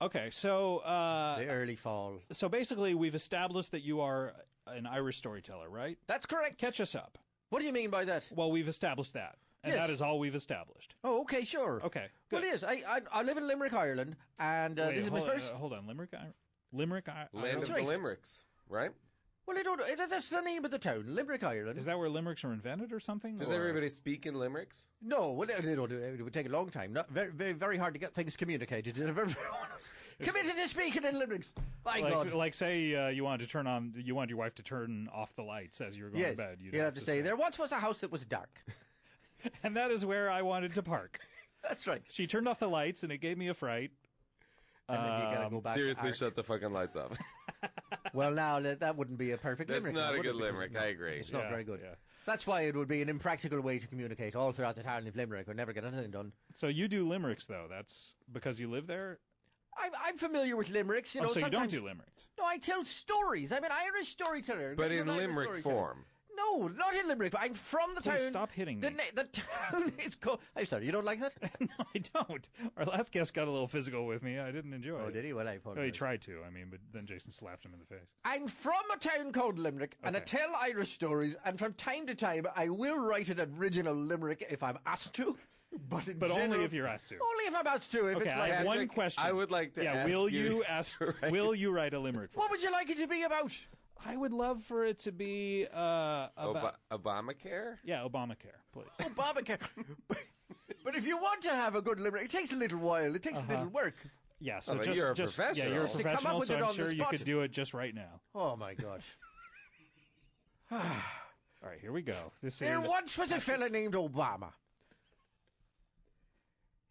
Okay, so the early fall. So basically, we've established that you are an Irish storyteller, right? That's correct. Catch us up. What do you mean by that? Well, we've established that, and Yes. that is all we've established. Oh, okay, sure. Okay, Well, good. yes, I live in Limerick, Ireland, and Wait, this is my first. hold on, Limerick, Land Ireland? of the right. Limericks, right? Well, I don't know. That's the name of the town, Limerick, Ireland. Is that where limericks are invented or something? Does Or- everybody speak in limericks? No, well, they don't do it. It would take a long time. Not very, very, very hard to get things communicated. Committed to speaking in limericks. My God. Like say you wanted your wife to turn off the lights as you were going Yes, to bed. you'd have to say, there once was a house that was dark. And that is where I wanted to park. That's right. She turned off the lights, and it gave me a fright. And then you got to go back Seriously, to shut the fucking lights off. Well, now, that wouldn't be a perfect That's limerick. not now, a would good it? Because limerick. no, I agree. It's not Yeah, very good. yeah. That's why it would be an impractical way to communicate all throughout the town of Limerick. We'd never get anything done. So you do limericks, though. That's because you live there? I'm familiar with limericks. You know, So you don't sometimes- do limericks? No, I tell stories. I'm an Irish storyteller. But I'm in an Irish limerick storyteller. form. No, not in Limerick. I'm from the Please town. stop hitting me. The town is called... I'm sorry, you don't like that? No, I don't. Our last guest got a little physical with me. I didn't enjoy it. Oh, did he? Well, I Oh, he apologize. tried to, but then Jason slapped him in the face. I'm from a town called Limerick, and I Okay. tell Irish stories, and from time to time, I will write an original limerick if I'm asked to. But in But general, only if you're asked to. Only if I'm asked to. If Okay, it's I like... have one Patrick, question. I would like to ask will you you ask? to write- Will you write a limerick for What us? would you like it to be about? I would love for it to be about Obamacare? Obamacare, please. Obamacare. But if you want to have a good limerick, it takes a little while. It takes a little work. Yeah, so but just, you're a just professional. Yeah, you're a To come up professional, with so it I'm on the sure you spot. could do it just right now. Oh, my gosh. All right, here we go. This There is once was a fella named Obama.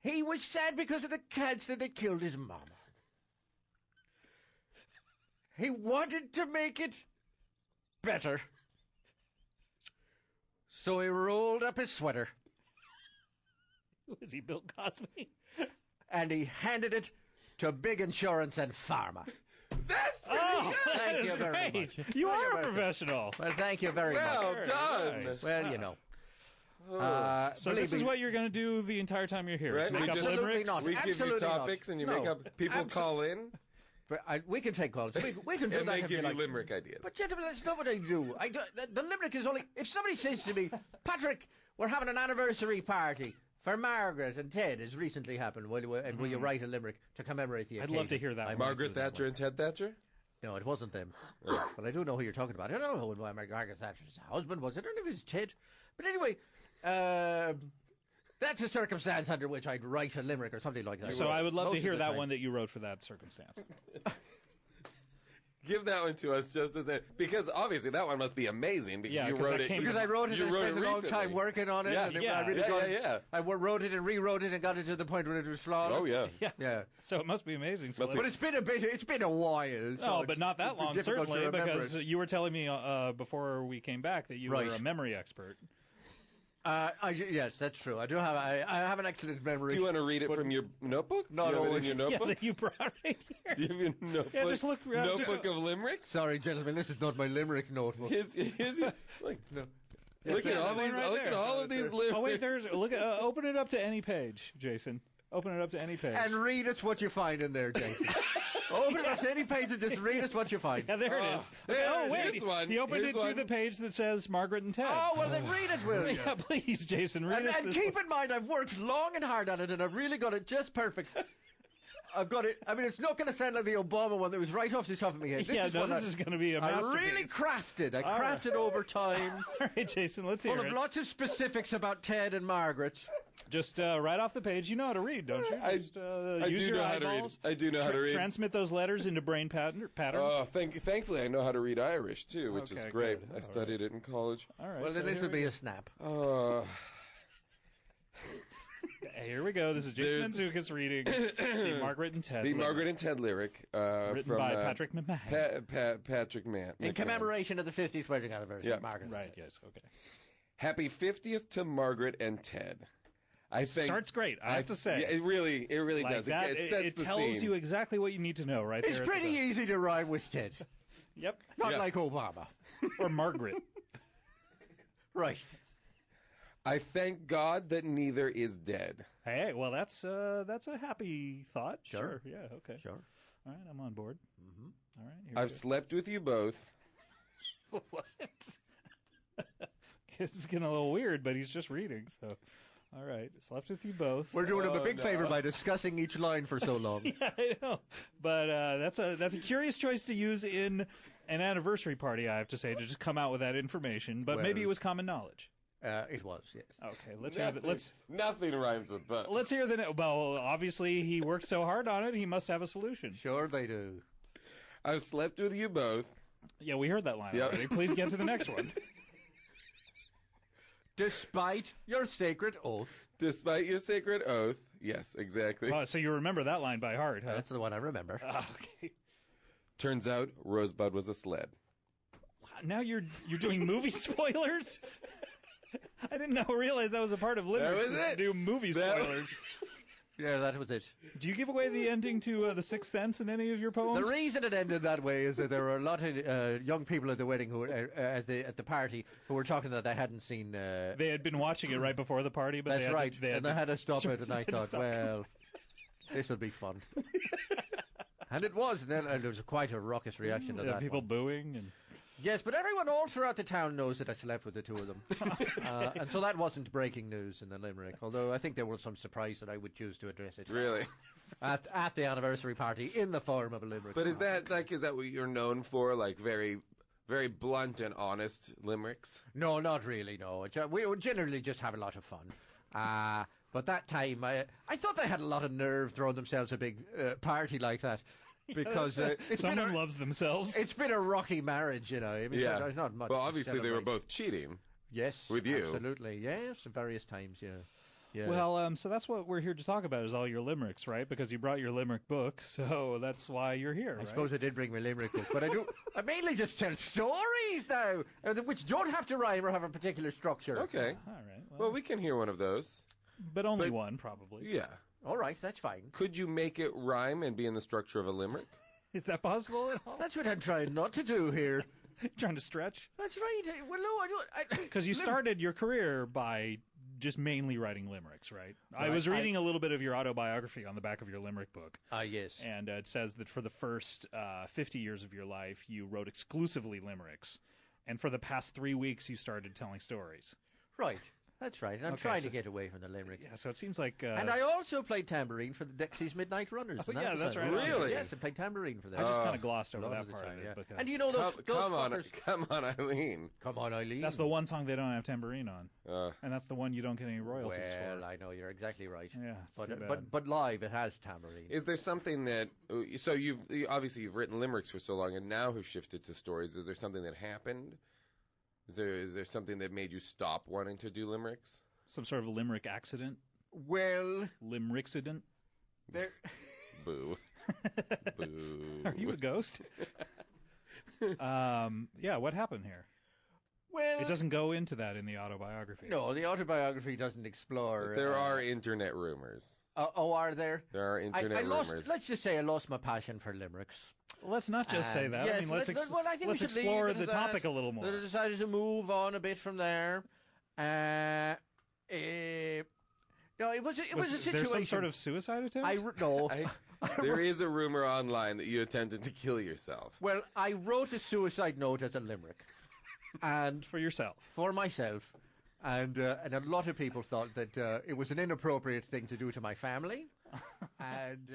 He was sad because of the cancer that killed his mama. He wanted to make it better. So he rolled up his sweater is he Bill Cosby? and he handed it to Big Insurance and Pharma. That's pretty Oh, good. that Thank is you very great. much. You You're are a welcome. professional. Well, thank you very Well much. done. Nice. Well, you know. So believe this is me- what you're going to do the entire time you're here. Right, Make we up just- limericks. not. We give you Absolutely not. topics and you No. make up. People call in We can take calls. We can do and that they if give you like. limerick ideas. But gentlemen, that's not what I do. The limerick is only if somebody says to me, Patrick, we're having an anniversary party for Margaret and Ted. Has recently happened. Will you write a limerick to commemorate the I'd occasion? love to hear that I one. might Margaret do that Thatcher one. and Ted Thatcher? No, it wasn't them. But I do know who you're talking about. I don't know who Margaret Thatcher's husband was. I don't know if it was Ted. But anyway, that's a circumstance under which I'd write a limerick or something like that. So I would love Most to of hear the that time. one that you wrote for that circumstance. Give that one to us just as a, because obviously that one must be amazing because Yeah, you 'cause wrote that it. came- Because I wrote it You and wrote spent it a long recently. time working on it. Yeah, and yeah, I really yeah, got yeah, it. I wrote it and rewrote it and got it to the point where it was flawless. Oh yeah. Yeah. Yeah. So it must be amazing. So Must But let's- it's been a while. So Oh, it's but not that long, difficult to certainly, remember because it. you were telling me before we came back that you Right. were a memory expert. Yes, that's true. I have an excellent memory. Do you want to read it from your notebook? Not Do you have it always. in your Yeah, notebook? that you brought right here. Do you have your notebook? Yeah, just look- notebook of limericks. Sorry, gentlemen, this is not my limerick notebook. His like. No. Look at all there's these. one right Look at there. all of these limericks. Oh wait, there's look. Open it up to any page, Jason. Open it up to any page. And read us what you find in there, Jason. Open it up to any page and just read us what you find. yeah, there it is. there Oh it wait, is. One. he opened Here's it to one. the page that says Margaret and Ted. Oh, well, then read it, will you? yeah, please, Jason, read us And this. keep in mind, I've worked long and hard on it, and I've really got it just perfect. I've got it. I mean, it's not going to sound like the Obama one that was right off the top of my head. yeah, no, this is going to be a I masterpiece. really crafted. I All right. crafted over time, All right, Jason, let's hear full of it. lots of specifics about Ted and Margaret. Just right off the page, you know how to read, don't you? I- Just, I use do your know how to read. eyeballs. I do know how to read. Transmit those letters into brain patterns. Oh, thankfully I know how to read Irish too, which Okay, is great. good. I All studied it in college. All right. Well, so then this here will we be go. a snap. Here we go. This is Jason Mantzoukas reading the Margaret and Ted. The lyric, Margaret and Ted lyric written from by Patrick McMahon. Patrick McMahon. In commemoration of the 50th wedding anniversary Yeah. of Margaret. Right. Yes. Okay. Happy 50th to Margaret and Ted. I think Starts great. I have to say. Yeah, it really Like does. that, It sets it the tells scene. you exactly what you need to know right It's there. at the pretty top. easy to rhyme with Ted. Yep. Not Yeah. like Obama. Or Margaret. Right. I thank God that neither is dead. Hey, well, that's a happy thought. Sure. Yeah, okay. Sure. All right, I'm on board. Mm-hmm. All right, here we I've go. slept with you both. What? It's getting a little weird, but he's just reading, so... All right, slept with you both. We're doing him a big no. favor by discussing each line for so long. Yeah, I know. But that's a curious choice to use in an anniversary party, I have to say, to just come out with that information. But Well- maybe it was common knowledge. It was, yes. Okay, let's hear Nothing rhymes with but. let's hear the... Well, obviously, he worked so hard on it, he must have a solution. Sure they do. I've slept with you both. Yeah, we heard that line Yep. already. Please get to the next one. Despite your sacred oath. Despite your sacred oath. Yes, exactly. Oh, so you remember that line by heart, huh? That's the one I remember. Okay. Turns out Rosebud was a sled. Now you're doing movie spoilers? I didn't realize that was a part of Limerick. was it. Do movie That- spoilers. Yeah, that was it. Do you give away the ending to The Sixth Sense in any of your poems? The reason it ended that way is that there were a lot of young people at the wedding who were at the party who were talking that they hadn't seen. They had been watching it right before the party, but That's they had right, To, they had and they had to stop it, and I they had to thought, stop. well, this will be fun. And it was. And then there was quite a raucous reaction to Yeah, that. people one. booing and Yes, but everyone all throughout the town knows that I slept with the two of them. And so that wasn't breaking news in the Limerick, although I think there was some surprise that I would choose to address it Really? at the anniversary party in the form of a Limerick. But is that what you're known for? Like very, very blunt and honest limericks? No, not really, no. We would generally just have a lot of fun. But that time, I thought they had a lot of nerve throwing themselves a big party like that. Because someone loves themselves. It's been a rocky marriage, you know. I mean, Yeah. so there's not much Well, to obviously they were celebrate. both cheating. Yes, with you. absolutely. Yes, at various times. Yeah. Well, so that's what we're here to talk about is all your limericks, right? Because you brought your limerick book, so that's why you're here, I right? suppose I did bring my limerick book, but I mainly just tell stories now, which don't have to rhyme or have a particular structure. Okay. All right. Well, we can hear one of those. but only but- one, probably. Yeah. All right, that's fine. Could you make it rhyme and be in the structure of a limerick? Is that possible at all? That's what I'm trying not to do here. Trying to stretch? That's right. Well, no, I don't. Because you started your career by just mainly writing limericks, right? I Right, was reading a little bit of your autobiography on the back of your limerick book. Yes. And it says that for the first 50 years of your life, you wrote exclusively limericks. And for the past 3 weeks, you started telling stories. Right. That's right. And I'm Okay, trying so- to get away from the limerick. Yeah, so it seems like... And I also played tambourine for the Dexys Midnight Runners. Oh, and yeah, was that's it. right. Really? Yes, I played tambourine for them. I just kind of glossed over a lot that of the part time, of it. yeah. Because And you know those Come on, fuckers. come on, Eileen. Come on, Eileen. that's the one song they don't have tambourine on. Uh, And that's the one you don't get any royalties Well, for. I know you're exactly right. Yeah, it's too bad. But live it has tambourine. is there something that so obviously you've written limericks for so long and now have shifted to stories? Is there something that happened? Is there something that made you stop wanting to do limericks? Some sort of limerick accident? Well, Limerickcident? there. Boo. Boo. Are you a ghost? Yeah, what happened here? Well, It doesn't go into that in the autobiography. No, the autobiography doesn't explore. There are internet rumors. Are there? There are internet I lost. rumors. Let's just say I lost my passion for limericks. Let's not just say that. Yes, I mean, let's well, I think we let's should explore leave it the at that. topic a little more. Then I decided to move on a bit from there. No, it was a situation. there some sort of suicide attempt? No. There is a rumor online that you attempted to kill yourself. Well, I wrote a suicide note as a limerick, and For yourself. for myself, and a lot of people thought that it was an inappropriate thing to do to my family, and.